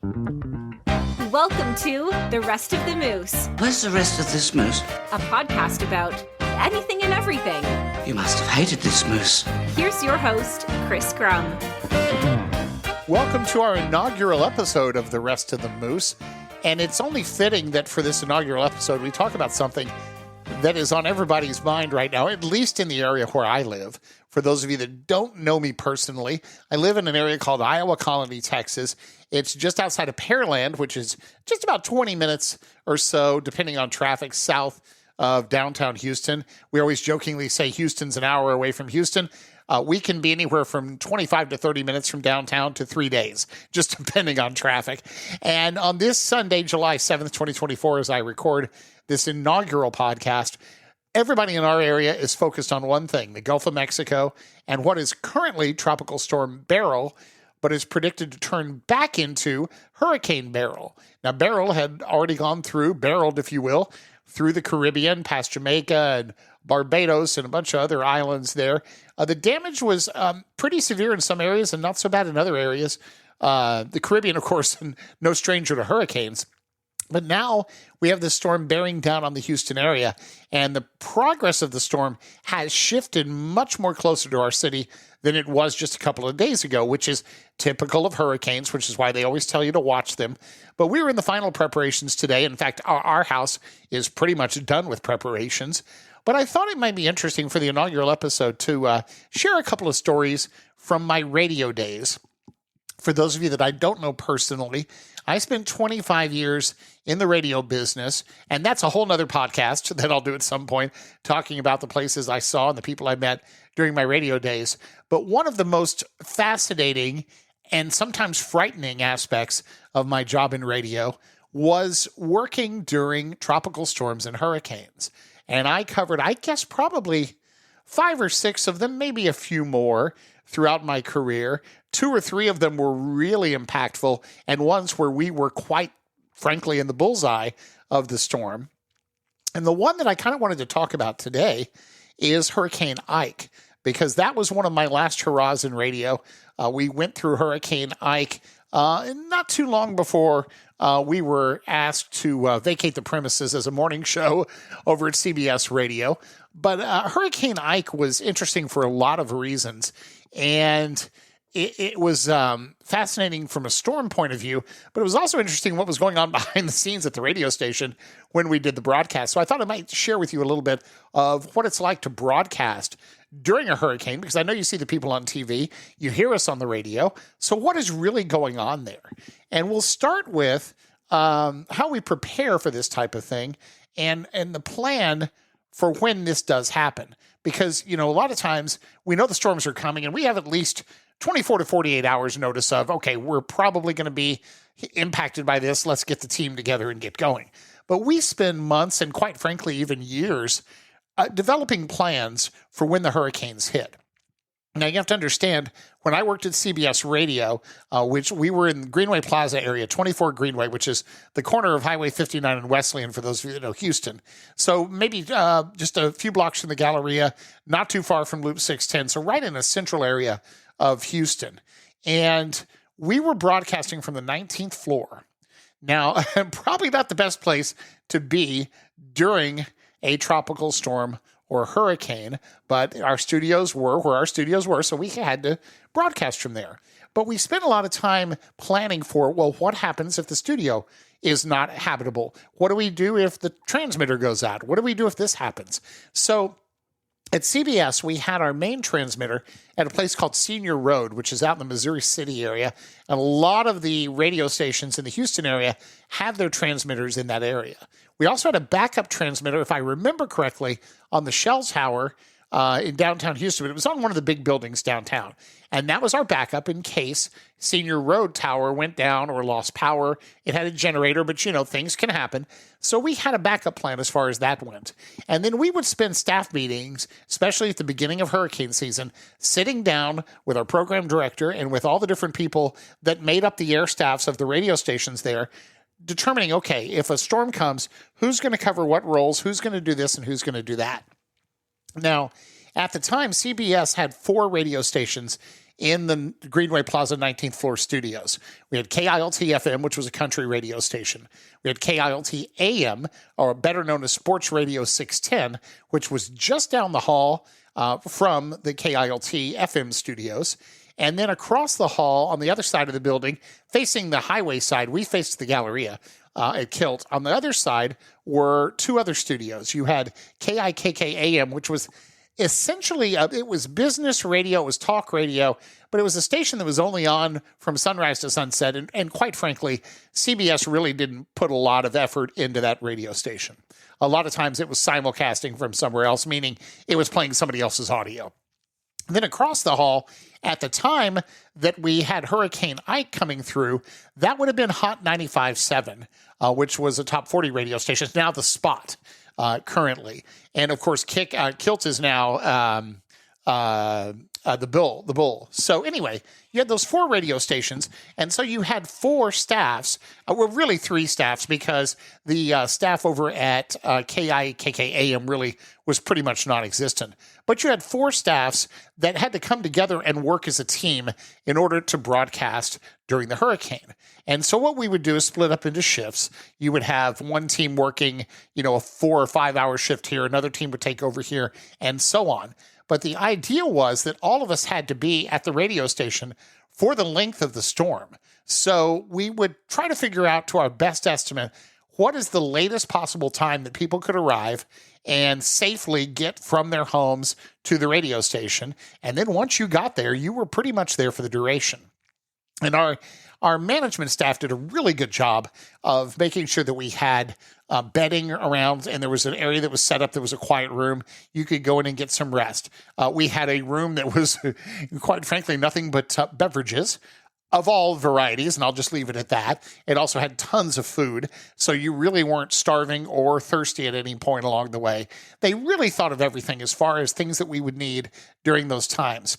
Welcome to The Rest of the Moose, Where's the rest of this moose? a podcast about anything and everything. You must have hated this moose. Here's your host, Chris Grum. Welcome to our inaugural episode of The Rest of the Moose. And it's only fitting that for this inaugural episode, we talk about something that is on everybody's mind right now, at least in the area where I live. For those of you that don't know me personally, I live in an area called Iowa Colony, Texas. It's just outside of Pearland, which is just about 20 minutes or so, depending on traffic, south of downtown Houston. We always jokingly say Houston's an hour away from Houston. We can be anywhere from 25 to 30 minutes from downtown to 3 days, just depending on traffic. And on this Sunday, July 7th, 2024, as I record this inaugural podcast, everybody in our area is focused on one thing, the Gulf of Mexico, and what is currently Tropical Storm Beryl, but is predicted to turn back into Hurricane Beryl. Now, Beryl had already gone through, barreled, if you will, through the Caribbean, past Jamaica and Barbados and a bunch of other islands there. The damage was pretty severe in some areas and not so bad in other areas. The Caribbean, of course, no stranger to hurricanes. But now we have the storm bearing down on the Houston area, and the progress of the storm has shifted much more closer to our city than it was just a couple of days ago, which is typical of hurricanes, which is why they always tell you to watch them. But we were in the final preparations today. In fact, our house is pretty much done with preparations. But I thought it might be interesting for the inaugural episode to share a couple of stories from my radio days. For those of you that I don't know personally, I spent 25 years in the radio business, and that's a whole nother podcast that I'll do at some point, talking about the places I saw and the people I met during my radio days. But one of the most fascinating and sometimes frightening aspects of my job in radio was working during tropical storms and hurricanes. And I covered, I guess, probably 5 or 6 of them, maybe a few more throughout my career. 2 or 3 of them were really impactful, and ones where we were quite frankly in the bullseye of the storm. And the one that I kind of wanted to talk about today is Hurricane Ike, because that was one of my last hurrahs in radio. We went through Hurricane Ike not too long before we were asked to vacate the premises as a morning show over at CBS Radio. But Hurricane Ike was interesting for a lot of reasons, and it was fascinating from a storm point of view, but it was also interesting what was going on behind the scenes at the radio station when we did the broadcast. So I thought I might share with you a little bit of what it's like to broadcast during a hurricane, because I know you see the people on TV, you hear us on the radio. So what is really going on there? And we'll start with how we prepare for this type of thing and the plan for when this does happen. Because, you know, a lot of times we know the storms are coming and we have at least 24 to 48 hours notice of, okay, we're probably going to be impacted by this. Let's get the team together and get going. But we spend months and quite frankly, even years developing plans for when the hurricanes hit. Now, you have to understand, when I worked at CBS Radio, which we were in Greenway Plaza area, 24 Greenway, which is the corner of Highway 59 and Wesleyan, for those of you that know Houston. So maybe just a few blocks from the Galleria, not too far from Loop 610, so right in a central area of Houston. And we were broadcasting from the 19th floor. Now, probably not the best place to be during a tropical storm or hurricane, but our studios were where our studios were, so we had to broadcast from there. But we spent a lot of time planning for, well, what happens if the studio is not habitable? What do we do if the transmitter goes out? What do we do if this happens? So at CBS, we had our main transmitter at a place called Senior Road, which is out in the Missouri City area. And a lot of the radio stations in the Houston area have their transmitters in that area. We also had a backup transmitter, if I remember correctly, on the Shell Tower in downtown Houston. But it was on one of the big buildings downtown. And that was our backup in case Senior Road Tower went down or lost power. It had a generator, but, you know, things can happen. So we had a backup plan as far as that went. And then we would spend staff meetings, especially at the beginning of hurricane season, sitting down with our program director and with all the different people that made up the air staffs of the radio stations there, determining, okay, if a storm comes, who's going to cover what roles, who's going to do this, and who's going to do that. Now, at the time, CBS had 4 radio stations in the Greenway Plaza 19th floor studios. We had KILT FM, which was a country radio station. We had KILT AM, or better known as Sports Radio 610, which was just down the hall from the KILT FM studios. And then across the hall on the other side of the building, facing the highway side, we faced the Galleria at Kilt. On the other side were two other studios. You had KIKK AM, which was essentially, it was business radio, it was talk radio, but it was a station that was only on from sunrise to sunset. And quite frankly, CBS really didn't put a lot of effort into that radio station. A lot of times it was simulcasting from somewhere else, meaning it was playing somebody else's audio. Then across the hall, at the time that we had Hurricane Ike coming through, that would have been Hot 95.7, which was a top 40 radio station. It's now the Spot currently. And of course, Kilt is now the Bull. So anyway, you had those four radio stations, and so you had four staffs, well, really three staffs, because the staff over at KIKK-AM really was pretty much non-existent. But you had four staffs that had to come together and work as a team in order to broadcast during the hurricane. And so what we would do is split up into shifts. You would have one team working, a 4 or 5 hour shift here, another team would take over here, and so on. But the idea was that all of us had to be at the radio station for the length of the storm. So we would try to figure out, to our best estimate, what is the latest possible time that people could arrive and safely get from their homes to the radio station. And then once you got there, you were pretty much there for the duration. And our management staff did a really good job of making sure that we had bedding around, and there was an area that was set up that was a quiet room. You could go in and get some rest. We had a room that was, quite frankly, nothing but beverages of all varieties, and I'll just leave it at that. It also had tons of food, so you really weren't starving or thirsty at any point along the way. They really thought of everything as far as things that we would need during those times.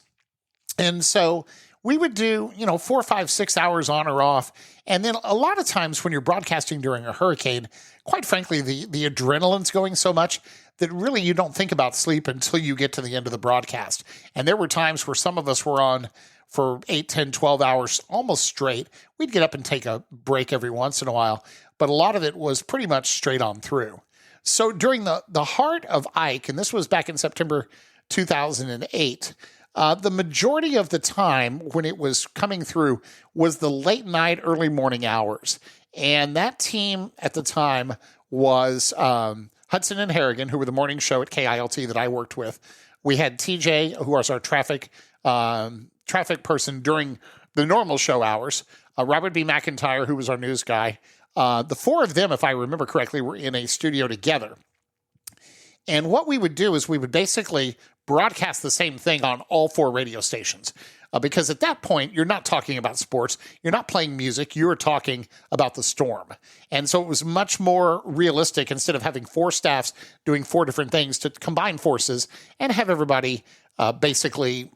And so we would do, 4, 5, 6 hours on or off. And then a lot of times when you're broadcasting during a hurricane, quite frankly, the adrenaline's going so much that really you don't think about sleep until you get to the end of the broadcast. And there were times where some of us were on for 8, 10, 12 hours almost straight. We'd get up and take a break every once in a while, but a lot of it was pretty much straight on through. So during the heart of Ike, and this was back in September 2008, the majority of the time when it was coming through was the late night, early morning hours. And that team at the time was Hudson and Harrigan, who were the morning show at KILT that I worked with. We had TJ, who was our traffic person during the normal show hours. Robert B. McIntyre, who was our news guy. The four of them, if I remember correctly, were in a studio together. And what we would do is we would basically broadcast the same thing on all four radio stations. Because at that point, you're not talking about sports, you're not playing music, you're talking about the storm. And so it was much more realistic, instead of having four staffs doing four different things, to combine forces and have everybody basically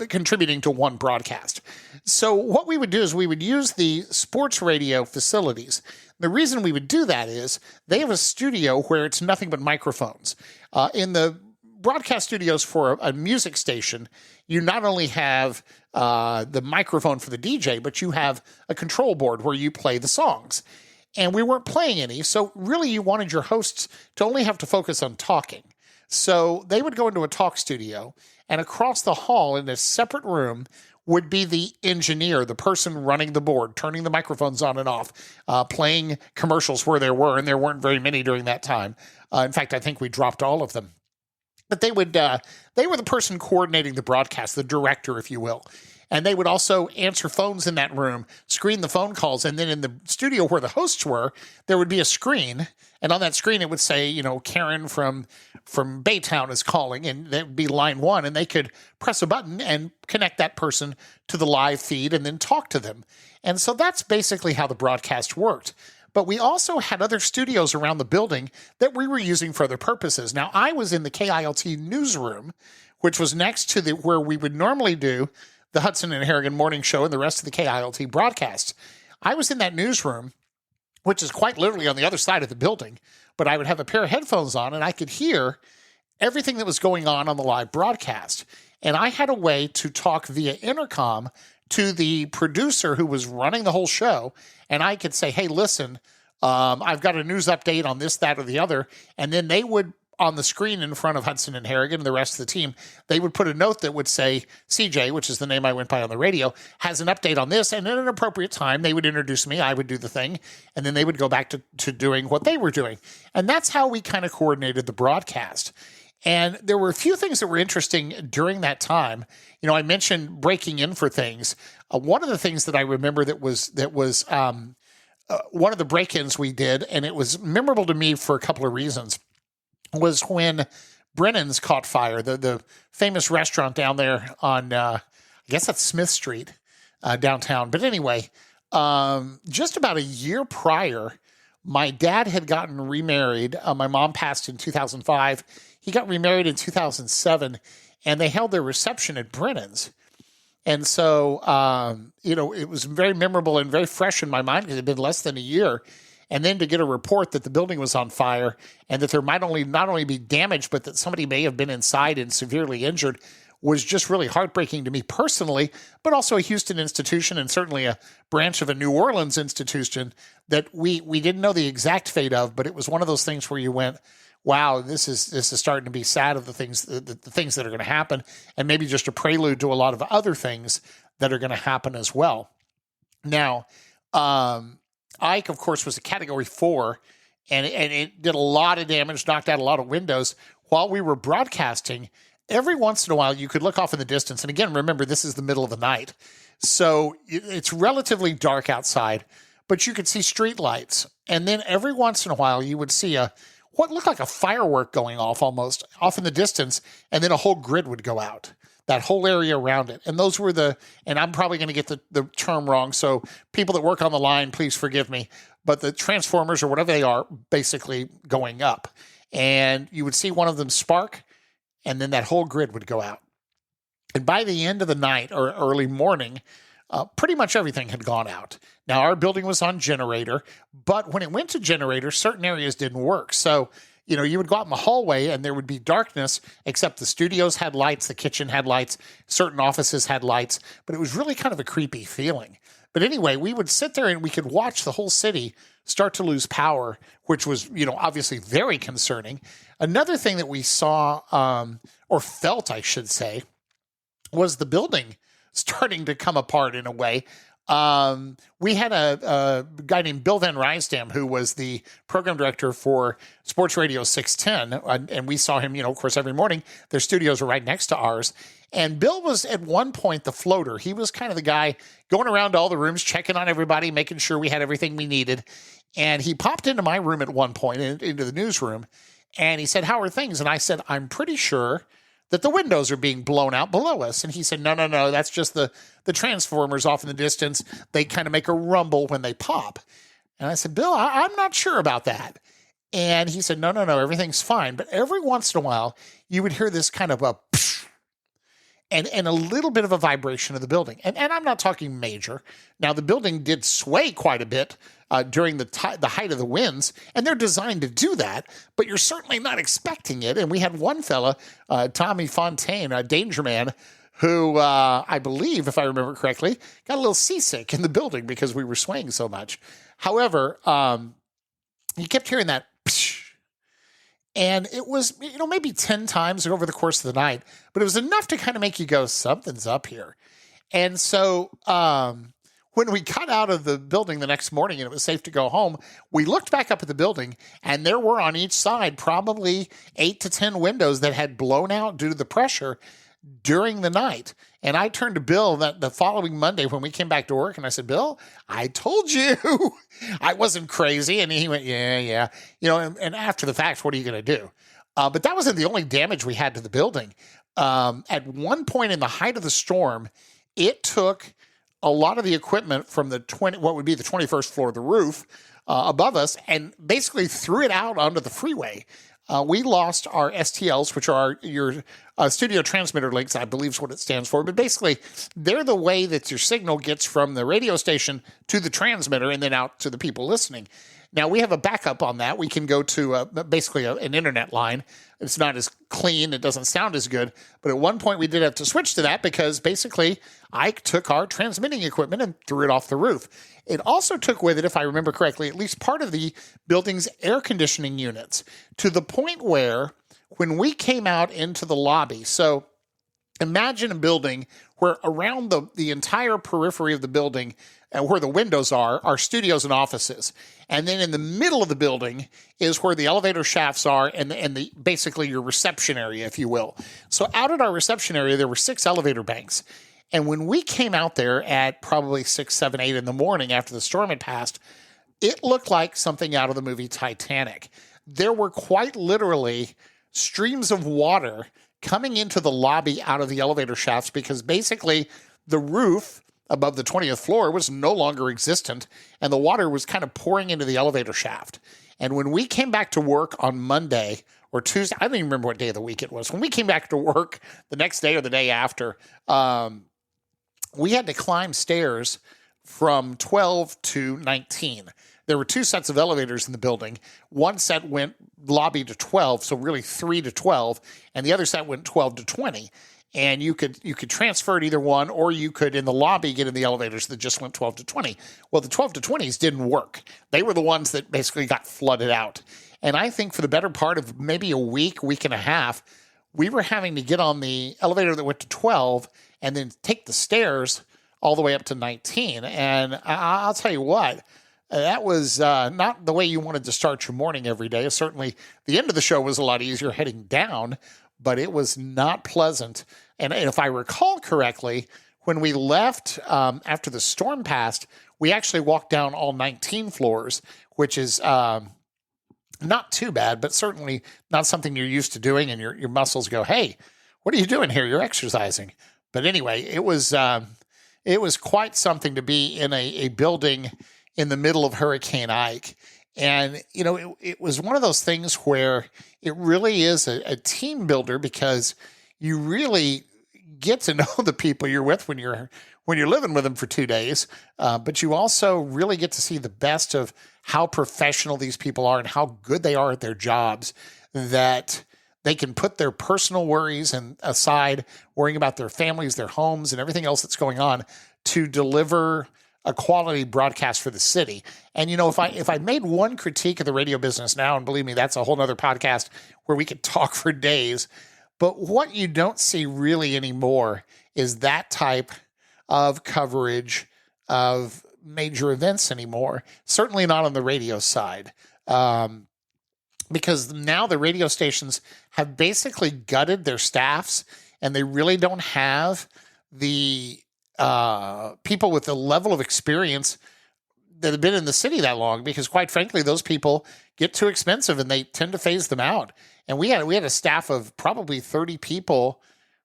contributing to one broadcast. So what we would do is we would use the sports radio facilities. The reason we would do that is they have a studio where it's nothing but microphones. In the broadcast studios for a music station, you not only have the microphone for the DJ, but you have a control board where you play the songs. And we weren't playing any, so really you wanted your hosts to only have to focus on talking. So they would go into a talk studio, and across the hall in a separate room would be the engineer, the person running the board, turning the microphones on and off, playing commercials where there were, and there weren't very many during that time. In fact, I think we dropped all of them. But they were the person coordinating the broadcast, the director, if you will. And they would also answer phones in that room, screen the phone calls, and then in the studio where the hosts were, there would be a screen, and on that screen it would say, Karen from Baytown is calling, and that would be line 1, and they could press a button and connect that person to the live feed and then talk to them. And so that's basically how the broadcast worked. But we also had other studios around the building that we were using for other purposes. Now, I was in the KILT newsroom, which was next to where we would normally do the Hudson and Harrigan morning show and the rest of the KILT broadcasts. I was in that newsroom, which is quite literally on the other side of the building, but I would have a pair of headphones on and I could hear everything that was going on the live broadcast. And I had a way to talk via intercom to the producer who was running the whole show. And I could say, hey, listen, I've got a news update on this, that, or the other. And then they would, on the screen in front of Hudson and Harrigan and the rest of the team, they would put a note that would say, CJ, which is the name I went by on the radio, has an update on this. And at an appropriate time, they would introduce me. I would do the thing. And then they would go back to doing what they were doing. And that's how we kind of coordinated the broadcast. And there were a few things that were interesting during that time. You know, I mentioned breaking in for things. One of the things that I remember that was one of the break-ins we did, and it was memorable to me for a couple of reasons, was when Brennan's caught fire, the famous restaurant down there on, I guess that's Smith Street, downtown. But anyway, just about a year prior, my dad had gotten remarried. My mom passed in 2005. He got remarried in 2007, and they held their reception at Brennan's. And so, it was very memorable and very fresh in my mind because it had been less than a year. And then to get a report that the building was on fire and that there might not only be damage, but that somebody may have been inside and severely injured was just really heartbreaking to me personally, but also a Houston institution and certainly a branch of a New Orleans institution that we didn't know the exact fate of, but it was one of those things where you went, wow, this is starting to be sad of the things that are going to happen, and maybe just a prelude to a lot of other things that are going to happen as well. Now, Ike, of course, was a Category 4, and it did a lot of damage, knocked out a lot of windows. While we were broadcasting, every once in a while, you could look off in the distance. And again, remember, this is the middle of the night. So it's relatively dark outside, but you could see street lights. And then every once in a while, you would see what looked like a firework going off almost off in the distance, and then a whole grid would go out, that whole area around it. And those were and I'm probably going to get the term wrong, so people that work on the line, please forgive me, but the transformers or whatever they are basically going up. And you would see one of them spark, and then that whole grid would go out. And by the end of the night or early morning, pretty much everything had gone out. Now, our building was on generator, but when it went to generator, certain areas didn't work. So, you would go out in the hallway and there would be darkness, except the studios had lights, the kitchen had lights, certain offices had lights, but it was really kind of a creepy feeling. But anyway, we would sit there and we could watch the whole city start to lose power, which was, obviously very concerning. Another thing that we saw, or felt, I should say, was the building starting to come apart in a way. We had a guy named Bill Van Rysdam, who was the program director for Sports Radio 610, and we saw him, of course, every morning. Their studios were right next to ours. And Bill was at one point the floater. He was kind of the guy going around to all the rooms, checking on everybody, making sure we had everything we needed. And he popped into my room at one point, into the newsroom, and he said, "How are things?" And I said, "I'm pretty sure that the windows are being blown out below us." And he said, no, that's just the transformers off in the distance. They kind of make a rumble when they pop. And I said, "Bill, I'm not sure about that." And he said, no, everything's fine. But every once in a while, you would hear this kind of a psh, and a little bit of a vibration of the building. And I'm not talking major. Now, the building did sway quite a bit during the height of the winds, and they're designed to do that, but you're certainly not expecting it. And we had one fella, Tommy Fontaine, a danger man, who I believe, if I remember correctly, got a little seasick in the building because we were swaying so much. However, he kept hearing that psh, and it was, maybe 10 times over the course of the night, but it was enough to kind of make you go, something's up here. And so when we got out of the building the next morning and it was safe to go home, we looked back up at the building, and there were on each side probably 8 to 10 windows that had blown out due to the pressure during the night. And I turned to Bill the following Monday when we came back to work, and I said, "Bill, I told you I wasn't crazy." And he went, yeah. And after the fact, what are you going to do? But that wasn't the only damage we had to the building. At one point in the height of the storm, it took a lot of the equipment from what would be the 21st floor of the roof above us, and basically threw it out onto the freeway. We lost our STLs, which are your studio transmitter links, I believe is what it stands for. But basically, they're the way that your signal gets from the radio station to the transmitter and then out to the people listening. Now, we have a backup on that. We can go to basically an internet line. It's not as clean. It doesn't sound as good. But at one point, we did have to switch to that because basically Ike took our transmitting equipment and threw it off the roof. It also took with it, if I remember correctly, at least part of the building's air conditioning units, to the point where when we came out into the lobby, so imagine a building where around the entire periphery of the building, where the windows are studios and offices. And then in the middle of the building is where the elevator shafts are and the basically your reception area, if you will. So out at our reception area, there were 6 elevator banks. And when we came out there at probably 6, 7, 8 in the morning after the storm had passed, it looked like something out of the movie Titanic. There were quite literally streams of water coming into the lobby out of the elevator shafts because basically the roof above the 20th floor was no longer existent, and the water was kind of pouring into the elevator shaft. And when we came back to work on Monday or Tuesday, I don't even remember what day of the week it was. When we came back to work the next day or the day after, we had to climb stairs from 12 to 19. There were 2 sets of elevators in the building. One set went lobby to 12, so really 3 to 12, and the other set went 12 to 20. And you could transfer to either one, or you could, in the lobby, get in the elevators that just went 12 to 20. Well, the 12 to 20s didn't work. They were the ones that basically got flooded out. And I think for the better part of maybe a week and a half, we were having to get on the elevator that went to 12 and then take the stairs all the way up to 19. And I'll tell you what, that was not the way you wanted to start your morning every day. Certainly, the end of the show was a lot easier heading down, but it was not pleasant. And if I recall correctly, when we left after the storm passed, we actually walked down all 19 floors, which is not too bad, but certainly not something you're used to doing. And your muscles go, hey, what are you doing here? You're exercising. But anyway, it was quite something to be in a building in the middle of Hurricane Ike. And, it was one of those things where it really is a team builder because you really get to know the people you're with when you're living with them for 2 days. But you also really get to see the best of how professional these people are and how good they are at their jobs, that they can put their personal worries aside, worrying about their families, their homes, and everything else that's going on to deliver a quality broadcast for the city. And, if I made one critique of the radio business now, and believe me, that's a whole nother podcast where we could talk for days, but what you don't see really anymore is that type of coverage of major events anymore, certainly not on the radio side. Because now the radio stations have basically gutted their staffs, and they really don't have the people with the level of experience that have been in the city that long, because quite frankly, those people get too expensive and they tend to phase them out. And we had a staff of probably 30 people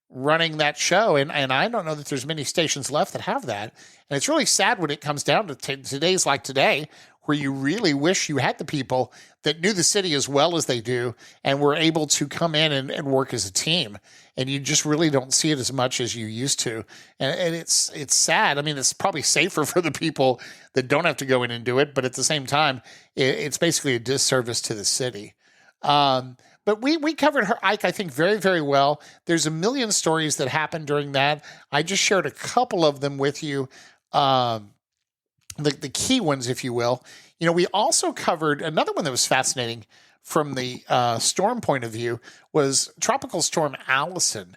running that show. And I don't know that there's many stations left that have that. And it's really sad when it comes down to today's like today, where you really wish you had the people that knew the city as well as they do and were able to come in and work as a team. And you just really don't see it as much as you used to. And it's sad. I mean, it's probably safer for the people that don't have to go in and do it. But at the same time, it's basically a disservice to the city. But we covered Ike, I think, very, very well. There's a million stories that happened during that. I just shared a couple of them with you. The key ones, if you will. We also covered another one that was fascinating from the storm point of view was Tropical Storm Allison.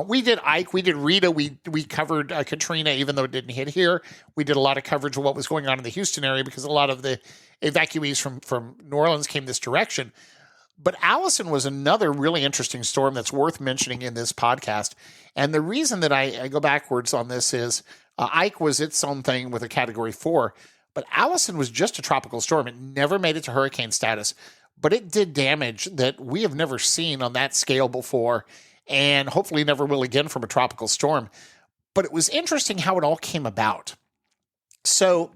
We did Ike, we did Rita, we covered Katrina, even though it didn't hit here. We did a lot of coverage of what was going on in the Houston area because a lot of the evacuees from New Orleans came this direction. But Allison was another really interesting storm that's worth mentioning in this podcast. And the reason that I go backwards on this is Ike was its own thing with a Category 4, but Allison was just a tropical storm. It never made it to hurricane status, but it did damage that we have never seen on that scale before, and hopefully never will again from a tropical storm. But it was interesting how it all came about. So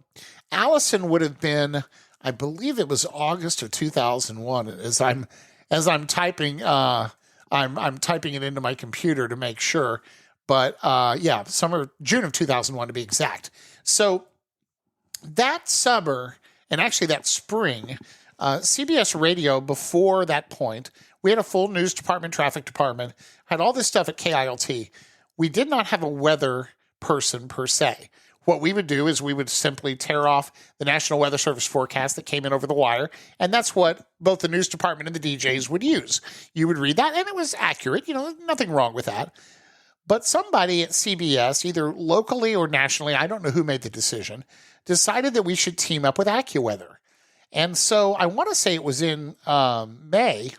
Allison would have been, I believe it was August of 2001. As I'm typing, I'm typing it into my computer to make sure. But June of 2001 to be exact. So that summer, And actually that spring, CBS Radio, before that point, we had a full news department, traffic department, had all this stuff at KILT. We did not have a weather person per se. What we would do is we would simply tear off the National Weather Service forecast that came in over the wire, and that's what both the news department and the DJs would use. You would read that, and it was accurate. Nothing wrong with that. But somebody at CBS, either locally or nationally, I don't know who made the decision, decided that we should team up with AccuWeather. And so I want to say it was in May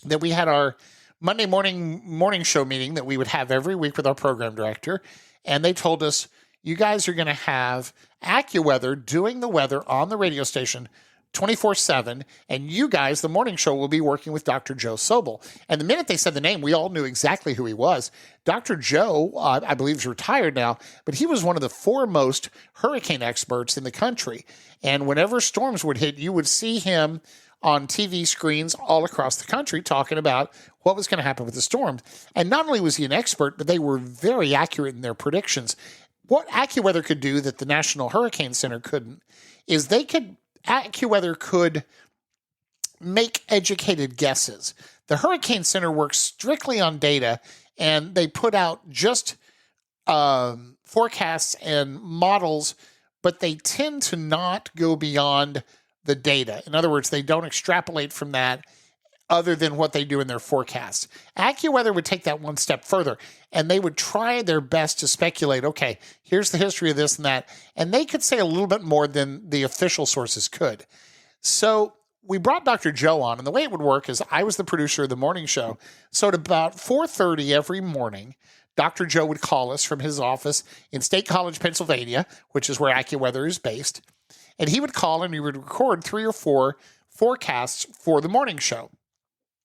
that we had our Monday morning show meeting that we would have every week with our program director, and they told us, you guys are going to have AccuWeather doing the weather on the radio station 24/7, and you guys, the morning show, will be working with Dr. Joe Sobel. And the minute they said the name, we all knew exactly who he was. Dr. Joe, I believe, is retired now, but he was one of the foremost hurricane experts in the country. And whenever storms would hit, you would see him on TV screens all across the country talking about what was going to happen with the storm. And not only was he an expert, but they were very accurate in their predictions. What AccuWeather could do that the National Hurricane Center couldn't is AccuWeather could make educated guesses. The Hurricane Center works strictly on data, and they put out just forecasts and models, but they tend to not go beyond the data. In other words, they don't extrapolate from that other than what they do in their forecasts. AccuWeather would take that one step further, and they would try their best to speculate, okay, here's the history of this and that, and they could say a little bit more than the official sources could. So we brought Dr. Joe on, and the way it would work is I was the producer of the morning show, so at about 4:30 every morning, Dr. Joe would call us from his office in State College, Pennsylvania, which is where AccuWeather is based, and he would call and he would record 3 or 4 forecasts for the morning show.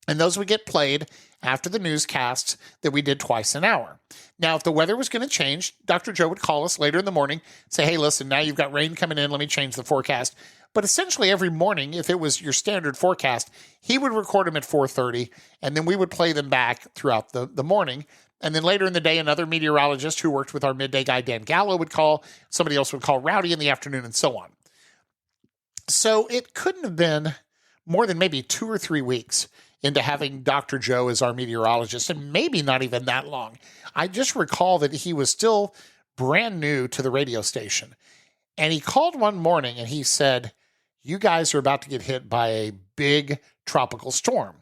And those would get played after the newscasts that we did twice an hour. Now, if the weather was going to change, Dr. Joe would call us later in the morning, say, hey, listen, now you've got rain coming in, let me change the forecast. But essentially every morning, if it was your standard forecast, he would record them at 4:30, and then we would play them back throughout the morning. And then later in the day, another meteorologist who worked with our midday guy, Dan Gallo, would call. Somebody else would call Rowdy in the afternoon, and so on. So it couldn't have been more than maybe 2 or 3 weeks into having Dr. Joe as our meteorologist, and maybe not even that long. I just recall that he was still brand new to the radio station. And he called one morning and he said, you guys are about to get hit by a big tropical storm.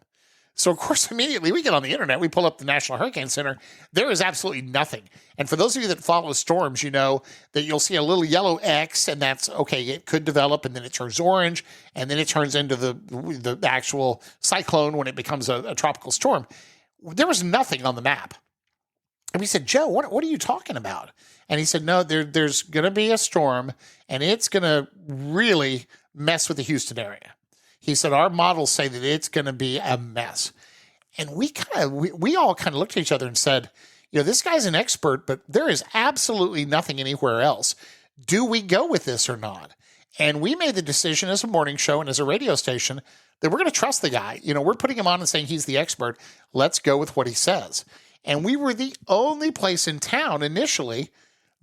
So, of course, immediately we get on the internet, we pull up the National Hurricane Center. There is absolutely nothing. And for those of you that follow storms, you know that you'll see a little yellow X, and that's, okay, it could develop, and then it turns orange, and then it turns into the actual cyclone when it becomes a tropical storm. There was nothing on the map. And we said, Joe, what are you talking about? And he said, no, there's going to be a storm, and it's going to really mess with the Houston area. He said, our models say that it's going to be a mess. And we all kind of looked at each other and said, this guy's an expert, but there is absolutely nothing anywhere else. Do we go with this or not? And we made the decision as a morning show and as a radio station that we're going to trust the guy. We're putting him on and saying he's the expert. Let's go with what he says. And we were the only place in town initially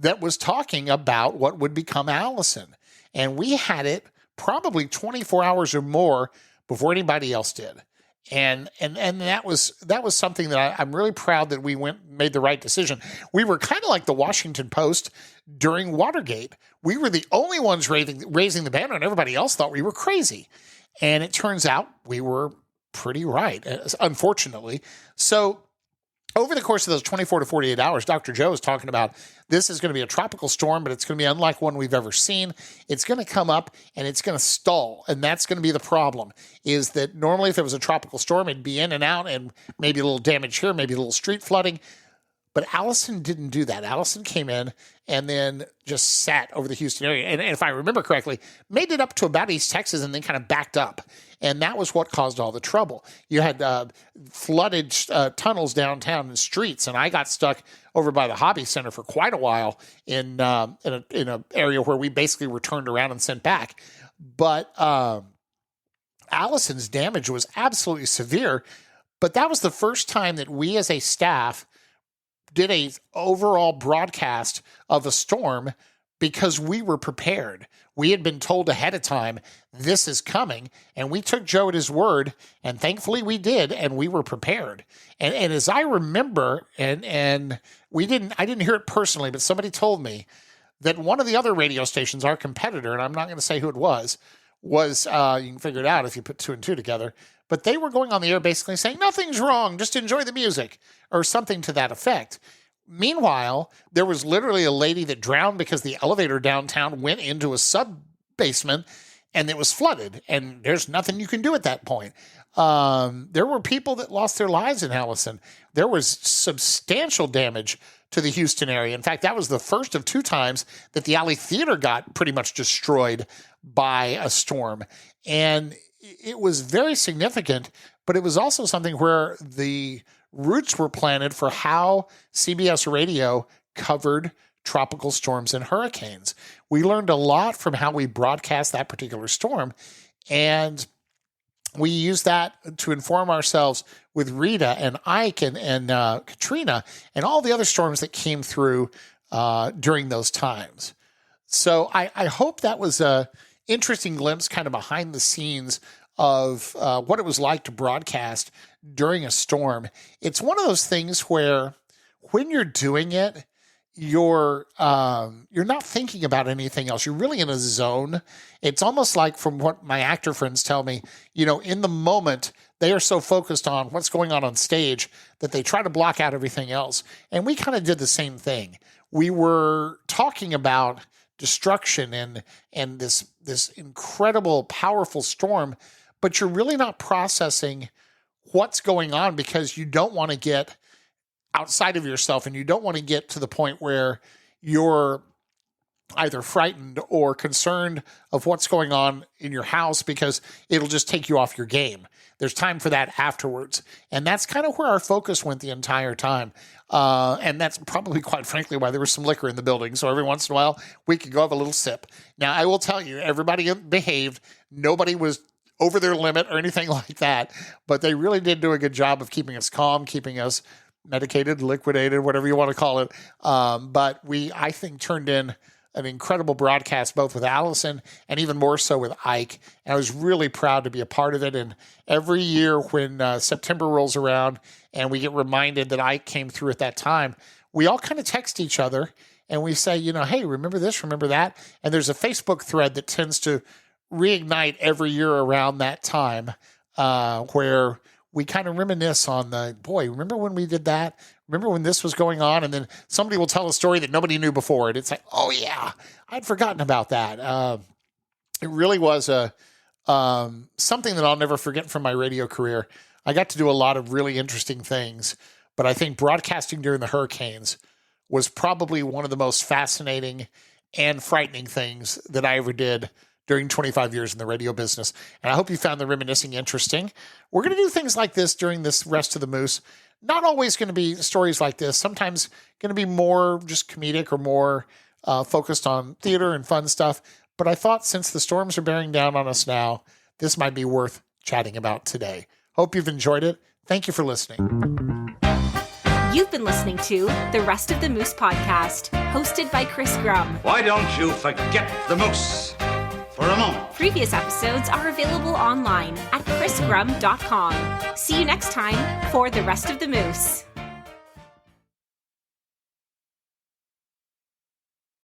that was talking about what would become Allison. And we had it probably 24 hours or more before anybody else did. And that was something that I'm really proud that we made the right decision. We were kind of like the Washington Post during Watergate. We were the only ones raising the banner, and everybody else thought we were crazy. And it turns out we were pretty right, unfortunately. So over the course of those 24 to 48 hours, Dr. Joe is talking about this is going to be a tropical storm, but it's going to be unlike one we've ever seen. It's going to come up and it's going to stall. And that's going to be the problem, is that normally if it was a tropical storm, it'd be in and out and maybe a little damage here, maybe a little street flooding. But Allison didn't do that. Allison came in and then just sat over the Houston area. And if I remember correctly, made it up to about East Texas and then kind of backed up. And that was what caused all the trouble. You had flooded tunnels downtown and streets, and I got stuck over by the Hobby Center for quite a while in an area where we basically were turned around and sent back. But Allison's damage was absolutely severe. But that was the first time that we as a staff did a overall broadcast of a storm because we were prepared. We had been told ahead of time, this is coming, and we took Joe at his word, and thankfully we did, and we were prepared. And as I remember, and I didn't hear it personally, but somebody told me that one of the other radio stations, our competitor, and I'm not going to say who it was you can figure it out if you put two and two together, but they were going on the air basically saying, nothing's wrong, just enjoy the music, or something to that effect. Meanwhile, there was literally a lady that drowned because the elevator downtown went into a sub-basement and it was flooded, and there's nothing you can do at that point. There were people that lost their lives in Allison. There was substantial damage to the Houston area. In fact, that was the first of 2 times that the Alley Theater got pretty much destroyed by a storm. And it was very significant, but it was also something where the roots were planted for how CBS Radio covered tropical storms and hurricanes. We learned a lot from how we broadcast that particular storm, and we used that to inform ourselves with Rita and Ike and Katrina and all the other storms that came through during those times. So I hope that was a interesting glimpse kind of behind the scenes of what it was like to broadcast during a storm. It's one of those things where when you're doing it, you're not thinking about anything else. You're really in a zone. It's almost like, from what my actor friends tell me, in the moment, they are so focused on what's going on stage that they try to block out everything else. And we kind of did the same thing. We were talking about destruction and this incredible, powerful storm, but you're really not processing what's going on because you don't want to get outside of yourself, and you don't want to get to the point where you're either frightened or concerned of what's going on in your house, because it'll just take you off your game. There's time for that afterwards. And that's kind of where our focus went the entire time. And that's probably, quite frankly, why there was some liquor in the building. So every once in a while, we could go have a little sip. Now, I will tell you, everybody behaved. Nobody was over their limit or anything like that. But they really did do a good job of keeping us calm, keeping us medicated, liquidated, whatever you want to call it. But we, I think, turned in an incredible broadcast, both with Allison and even more so with Ike. And I was really proud to be a part of it. And every year when September rolls around and we get reminded that Ike came through at that time, we all kind of text each other and we say, hey, remember this, remember that? And there's a Facebook thread that tends to reignite every year around that time where we kind of reminisce on remember when we did that? Remember when this was going on? And then somebody will tell a story that nobody knew before. And it's like, oh yeah, I'd forgotten about that. It really was something that I'll never forget from my radio career. I got to do a lot of really interesting things, but I think broadcasting during the hurricanes was probably one of the most fascinating and frightening things that I ever did during 25 years in the radio business. And I hope you found the reminiscing interesting. We're going to do things like this during this Rest of the Moose. Not always going to be stories like this. Sometimes going to be more just comedic or more focused on theater and fun stuff. But I thought, since the storms are bearing down on us now, this might be worth chatting about today. Hope you've enjoyed it. Thank you for listening. You've been listening to the Rest of the Moose podcast, hosted by Chris Grum. Why don't you forget the moose for a moment? Previous episodes are available online at chrisgrum.com. See you next time for the Rest of the Moose.